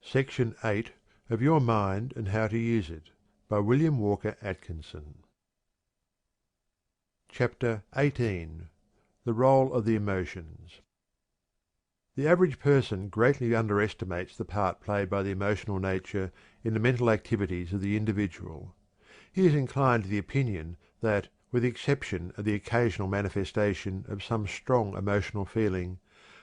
Section 8 of Your Mind and How to Use It by William Walker Atkinson. Chapter 18. The Role of the Emotions. The average person greatly underestimates the part played by the emotional nature in the mental activities of the individual. He is inclined to the opinion that, with the exception of the occasional manifestation of some strong emotional feeling,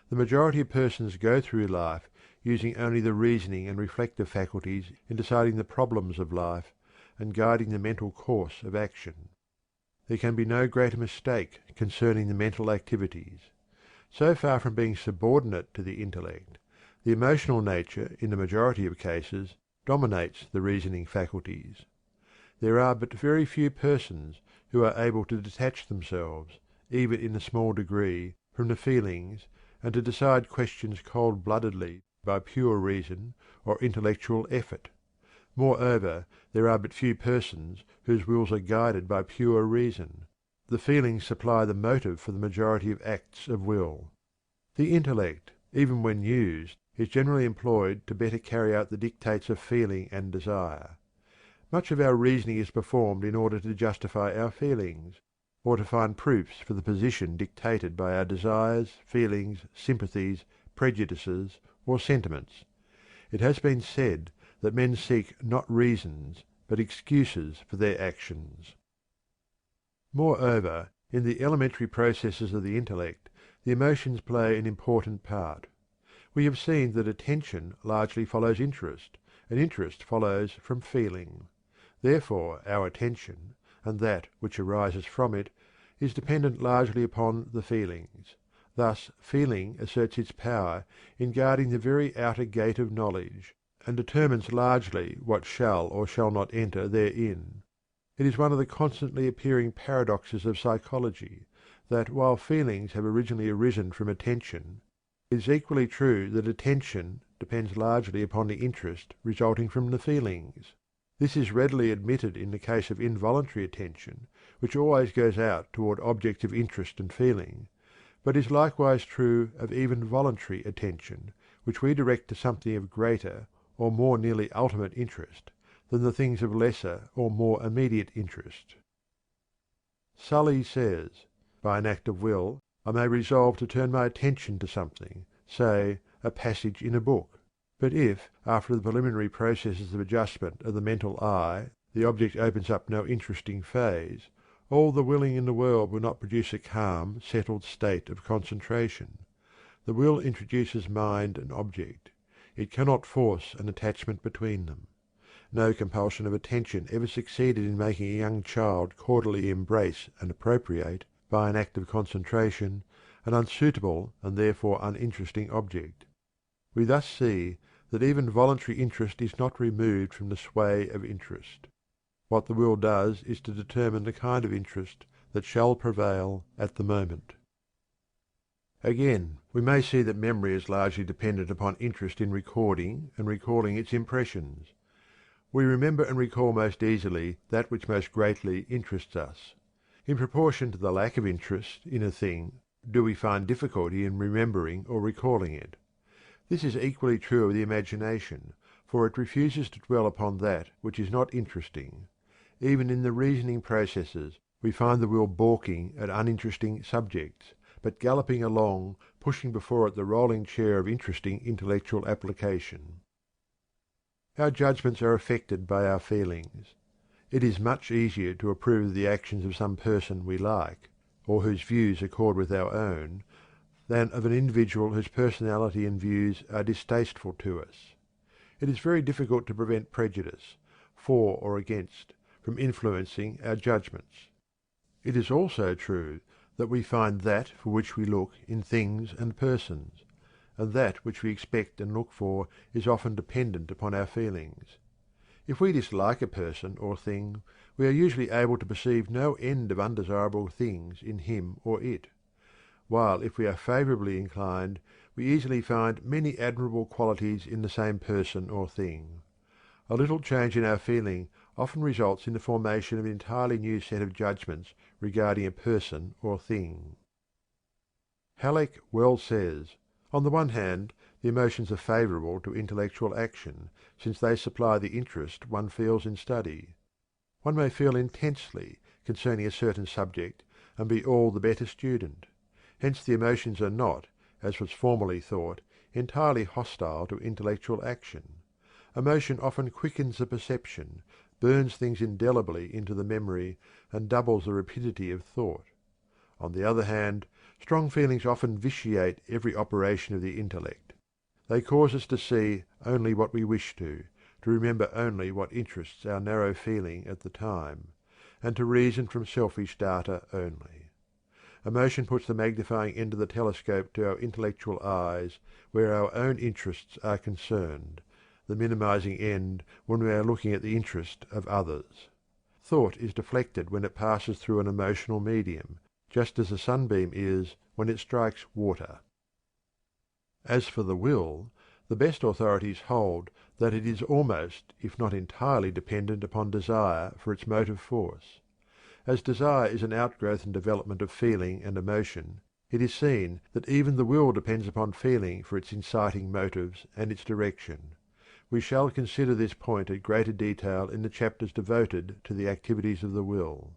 the majority of persons go through life using only the reasoning and reflective faculties in deciding the problems of life and guiding the mental course of action. There can be no greater mistake concerning the mental activities. So far from being subordinate to the intellect, the emotional nature in the majority of cases dominates the reasoning faculties. There are but very few persons who are able to detach themselves, even in a small degree, from the feelings and to decide questions cold-bloodedly by pure reason or intellectual effort. Moreover, there are but few persons whose wills are guided by pure reason. The feelings supply the motive for the majority of acts of will. The intellect, even when used, is generally employed to better carry out the dictates of feeling and desire. Much of our reasoning is performed in order to justify our feelings, or to find proofs for the position dictated by our desires, feelings, sympathies, prejudices, or sentiments. It has been said that men seek not reasons but excuses for their actions. Moreover, in the elementary processes of the intellect, the emotions play an important part. We have seen that attention largely follows interest, and interest follows from feeling. Therefore our attention, and that which arises from it, is dependent largely upon the feelings. Thus feeling asserts its power in guarding the very outer gate of knowledge, and determines largely what shall or shall not enter therein. It is one of the constantly appearing paradoxes of psychology that while feelings have originally arisen from attention, it is equally true that attention depends largely upon the interest resulting from the feelings. This is readily admitted in the case of involuntary attention, which always goes out toward objects of interest and feeling, but is likewise true of even voluntary attention, which we direct to something of greater or more nearly ultimate interest than the things of lesser or more immediate interest. Sully says, "By an act of will I may resolve to turn my attention to something, say a passage in a book. But if, after the preliminary processes of adjustment of the mental eye, the object opens up no interesting phase, all the willing in the world will not produce a calm, settled state of concentration. The will introduces mind and object; it cannot force an attachment between them. No compulsion of attention ever succeeded in making a young child cordially embrace and appropriate, by an act of concentration, an unsuitable and therefore uninteresting object. We thus see that even voluntary interest is not removed from the sway of interest. What the will does is to determine the kind of interest that shall prevail at the moment." Again, we may see that memory is largely dependent upon interest in recording and recalling its impressions. We remember and recall most easily that which most greatly interests us. In proportion to the lack of interest in a thing do we find difficulty in remembering or recalling it. This is equally true of the imagination, for it refuses to dwell upon that which is not interesting. Even in the reasoning processes we find the will balking at uninteresting subjects, but galloping along, pushing before it the rolling chair of interesting intellectual application. Our judgments are affected by our feelings. It is much easier to approve of the actions of some person we like, or whose views accord with our own, than of an individual whose personality and views are distasteful to us. It is very difficult to prevent prejudice, for or against, from influencing our judgments. It is also true that we find that for which we look in things and persons, and that which we expect and look for is often dependent upon our feelings. If we dislike a person or thing, we are usually able to perceive no end of undesirable things in him or it, while if we are favorably inclined we easily find many admirable qualities in the same person or thing. A little change in our feeling often results in the formation of an entirely new set of judgments regarding a person or thing. Halleck well says, "On the one hand, The emotions are favourable to intellectual action, since they supply the interest one feels in study. One may feel intensely concerning a certain subject and be all the better student. Hence the emotions are not, as was formerly thought, entirely hostile to intellectual action. Emotion often quickens the perception, burns things indelibly into the memory, and doubles the rapidity of thought. On the other hand, strong feelings often vitiate every operation of the intellect. They cause us to see only what we wish to remember only what interests our narrow feeling at the time, and to reason from selfish data only. Emotion puts the magnifying end of the telescope to our intellectual eyes where our own interests are concerned, the minimizing end when we are looking at the interest of others. Thought is deflected when it passes through an emotional medium, just as a sunbeam is when it strikes water. As for the will, the best authorities hold that it is almost, if not entirely, dependent upon desire for its motive force. As desire is an outgrowth and development of feeling and emotion, it is seen that even the will depends upon feeling for its inciting motives and its direction. We shall consider this point at greater detail in the chapters devoted to the activities of the will.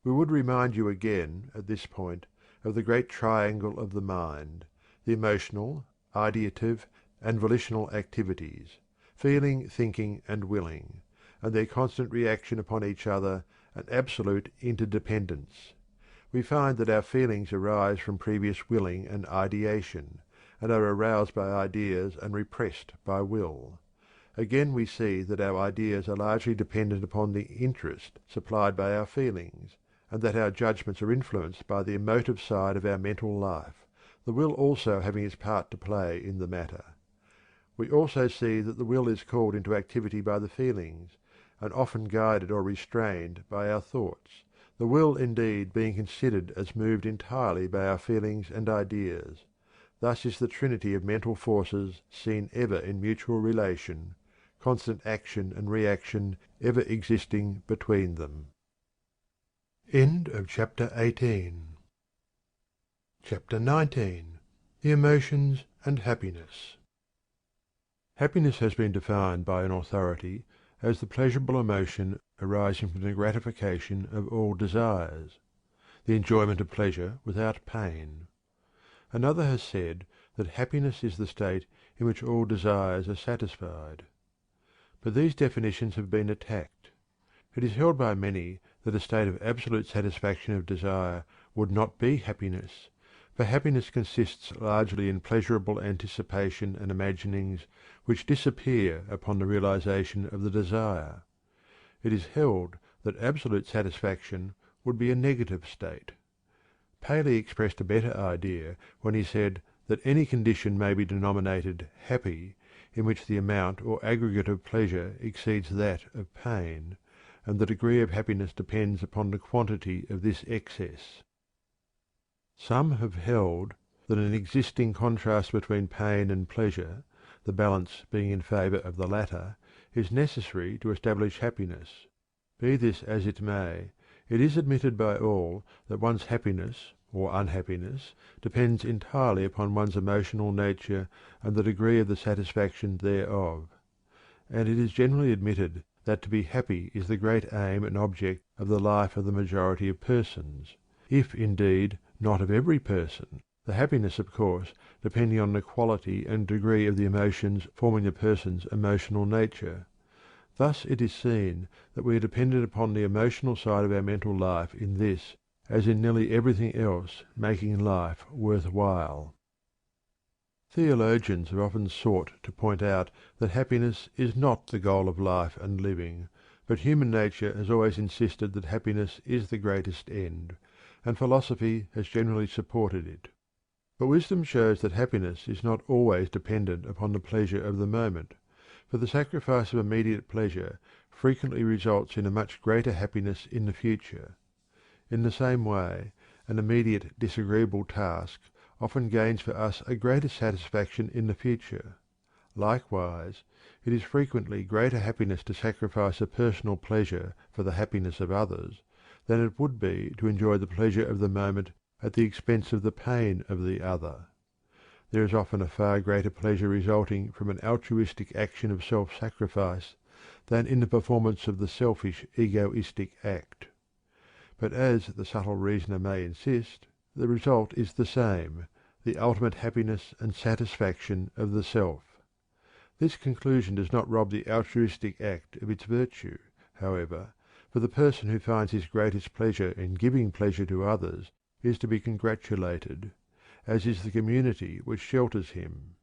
We would remind you again, at this point, of the great triangle of the mind: the emotional, ideative, and volitional activities, feeling, thinking, and willing, and their constant reaction upon each other and absolute interdependence. We find that our feelings arise from previous willing and ideation, and are aroused by ideas and repressed by will. Again we see that our ideas are largely dependent upon the interest supplied by our feelings, and that our judgments are influenced by the emotive side of our mental life, the will also having its part to play in the matter. We also see that the will is called into activity by the feelings, and often guided or restrained by our thoughts, the will indeed being considered as moved entirely by our feelings and ideas. Thus is the trinity of mental forces seen ever in mutual relation, constant action and reaction ever existing between them. End of chapter 18. Chapter 19. The Emotions and Happiness. Happiness has been defined by an authority as the pleasurable emotion arising from the gratification of all desires, the enjoyment of pleasure without pain. Another has said that happiness is the state in which all desires are satisfied. But these definitions have been attacked. It is held by many that a state of absolute satisfaction of desire would not be happiness, for happiness consists largely in pleasurable anticipation and imaginings which disappear upon the realization of the desire. It is held that absolute satisfaction would be a negative state. Paley expressed a better idea when he said that any condition may be denominated happy in which the amount or aggregate of pleasure exceeds that of pain, and the degree of happiness depends upon the quantity of this excess. Some have held that an existing contrast between pain and pleasure, the balance being in favour of the latter, is necessary to establish happiness. Be this as it may, it is admitted by all that one's happiness or unhappiness depends entirely upon one's emotional nature and the degree of the satisfaction thereof. And it is generally admitted that to be happy is the great aim and object of the life of the majority of persons, if indeed not of every person, the happiness of course depending on the quality and degree of the emotions forming the person's emotional nature. Thus it is seen that we are dependent upon the emotional side of our mental life in this, as in nearly everything else making life worth while. Theologians have often sought to point out that happiness is not the goal of life and living, but human nature has always insisted that happiness is the greatest end, and philosophy has generally supported it. But wisdom shows that happiness is not always dependent upon the pleasure of the moment, for the sacrifice of immediate pleasure frequently results in a much greater happiness in the future. In the same way, an immediate disagreeable task often gains for us a greater satisfaction in the future. Likewise, it is frequently greater happiness to sacrifice a personal pleasure for the happiness of others than it would be to enjoy the pleasure of the moment at the expense of the pain of the other. There is often a far greater pleasure resulting from an altruistic action of self-sacrifice than in the performance of the selfish egoistic act. But as the subtle reasoner may insist, the result is the same, the ultimate happiness and satisfaction of the self. This conclusion does not rob the altruistic act of its virtue, however, for the person who finds his greatest pleasure in giving pleasure to others is to be congratulated, as is the community which shelters him.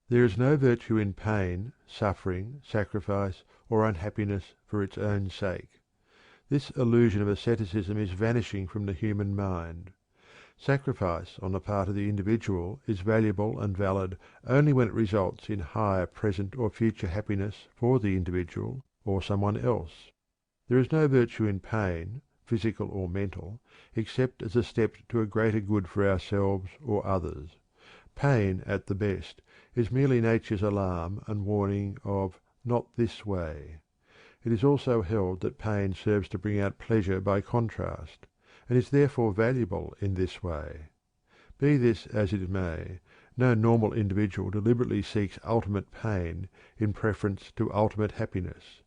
There is no virtue in pain, suffering, sacrifice, or unhappiness for its own sake. This illusion of asceticism is vanishing from the human mind. Sacrifice on the part of the individual is valuable and valid only when it results in higher present or future happiness for the individual or someone else. There is no virtue in pain, physical or mental, except as a step to a greater good for ourselves or others. Pain, at the best, is merely nature's alarm and warning of "not this way." It is also held that pain serves to bring out pleasure by contrast, and is therefore valuable in this way. Be this as it may, no normal individual deliberately seeks ultimate pain in preference to ultimate happiness.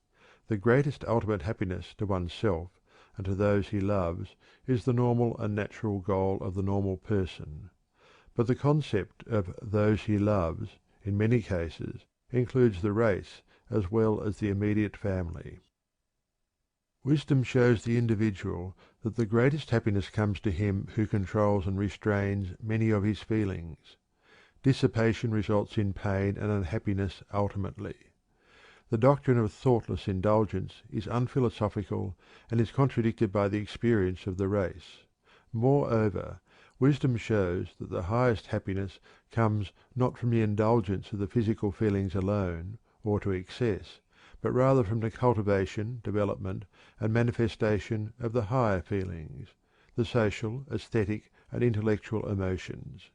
The greatest ultimate happiness to oneself and to those he loves is the normal and natural goal of the normal person. But the concept of "those he loves" in many cases includes the race as well as the immediate family. Wisdom shows the individual that the greatest happiness comes to him who controls and restrains many of his feelings. Dissipation results in pain and unhappiness ultimately. The doctrine of thoughtless indulgence is unphilosophical and is contradicted by the experience of the race. Moreover, wisdom shows that the highest happiness comes not from the indulgence of the physical feelings alone, or to excess, but rather from the cultivation, development, and manifestation of the higher feelings, the social, aesthetic, and intellectual emotions.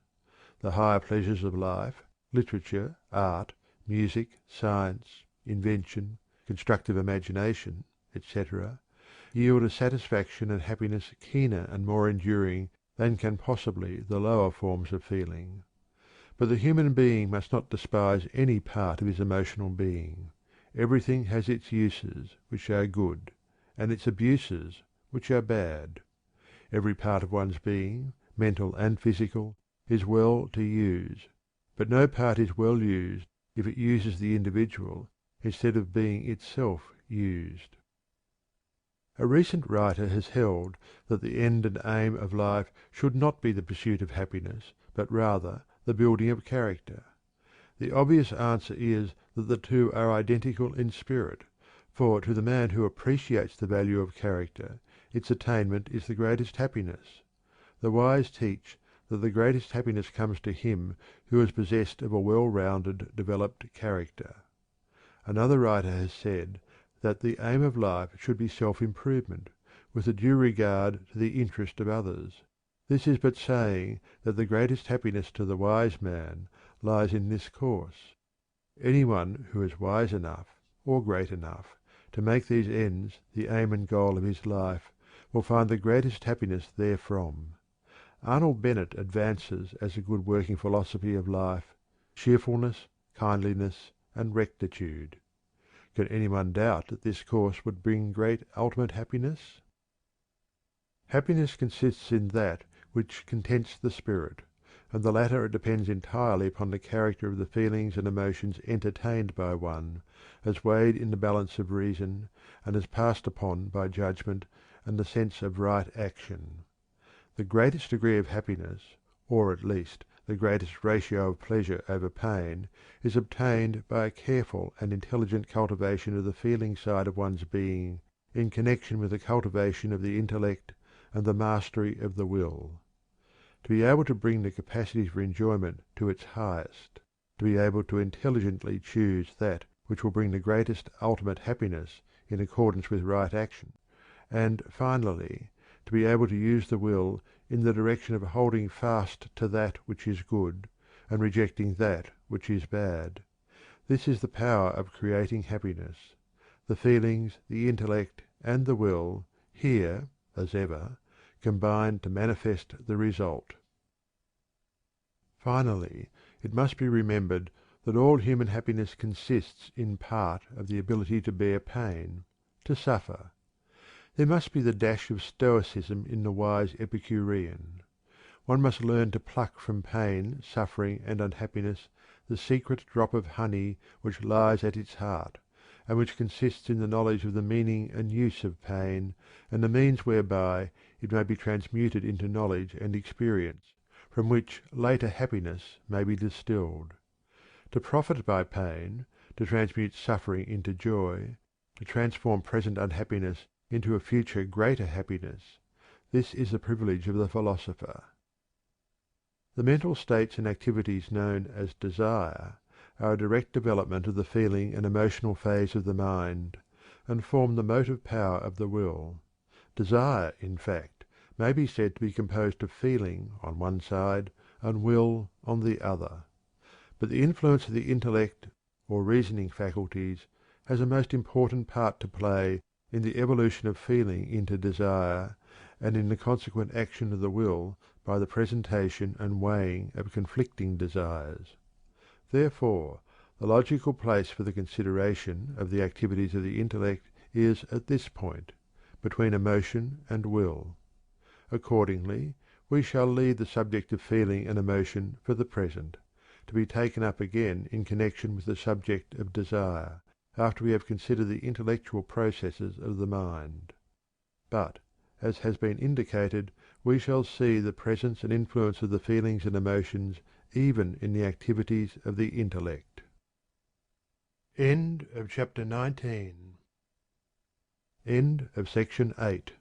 The higher pleasures of life, literature, art, music, science, invention, constructive imagination, etc., yield a satisfaction and happiness keener and more enduring than can possibly the lower forms of feeling. But the human being must not despise any part of his emotional being. Everything has its uses, which are good, and its abuses, which are bad. Every part of one's being, mental and physical, is well to use, but no part is well used if it uses the individual instead of being itself used. A recent writer has held that the end and aim of life should not be the pursuit of happiness, but rather the building of character. The obvious answer is that the two are identical in spirit, for to the man who appreciates the value of character its attainment is the greatest happiness. The wise teach that the greatest happiness comes to him who is possessed of a well-rounded, developed character. Another writer has said that the aim of life should be self-improvement, with a due regard to the interest of others. This is but saying that the greatest happiness to the wise man lies in this course. Anyone who is wise enough, or great enough, to make these ends the aim and goal of his life will find the greatest happiness therefrom. Arnold Bennett advances as a good working philosophy of life cheerfulness, kindliness, and rectitude. Can anyone doubt that this course would bring great ultimate happiness? Happiness consists in that which contents the spirit, and the latter depends entirely upon the character of the feelings and emotions entertained by one, as weighed in the balance of reason, and as passed upon by judgment and the sense of right action. The greatest degree of happiness, or at least the greatest ratio of pleasure over pain, is obtained by a careful and intelligent cultivation of the feeling side of one's being in connection with the cultivation of the intellect and the mastery of the will. To be able to bring the capacity for enjoyment to its highest, to be able to intelligently choose that which will bring the greatest ultimate happiness in accordance with right action, and finally to be able to use the will in the direction of holding fast to that which is good and rejecting that which is bad. This is the power of creating happiness. The feelings, the intellect, and the will here, as ever, combine to manifest the result. Finally, it must be remembered that all human happiness consists in part of the ability to bear pain, to suffer. There must be the dash of stoicism in the wise Epicurean. One must learn to pluck from pain, suffering, and unhappiness the secret drop of honey which lies at its heart, and which consists in the knowledge of the meaning and use of pain, and the means whereby it may be transmuted into knowledge and experience, from which later happiness may be distilled. To profit by pain, to transmute suffering into joy, to transform present unhappiness into a future greater happiness, this is the privilege of the philosopher. The mental states and activities known as desire are a direct development of the feeling and emotional phase of the mind, and form the motive power of the will. Desire, in fact, may be said to be composed of feeling on one side and will on the other. But the influence of the intellect or reasoning faculties has a most important part to play in the evolution of feeling into desire, and in the consequent action of the will by the presentation and weighing of conflicting desires. Therefore, the logical place for the consideration of the activities of the intellect is at this point, between emotion and will. Accordingly, we shall leave the subject of feeling and emotion for the present, to be taken up again in connection with the subject of desire, after we have considered the intellectual processes of the mind. But, as has been indicated, we shall see the presence and influence of the feelings and emotions even in the activities of the intellect. End of chapter 19. End of section 8.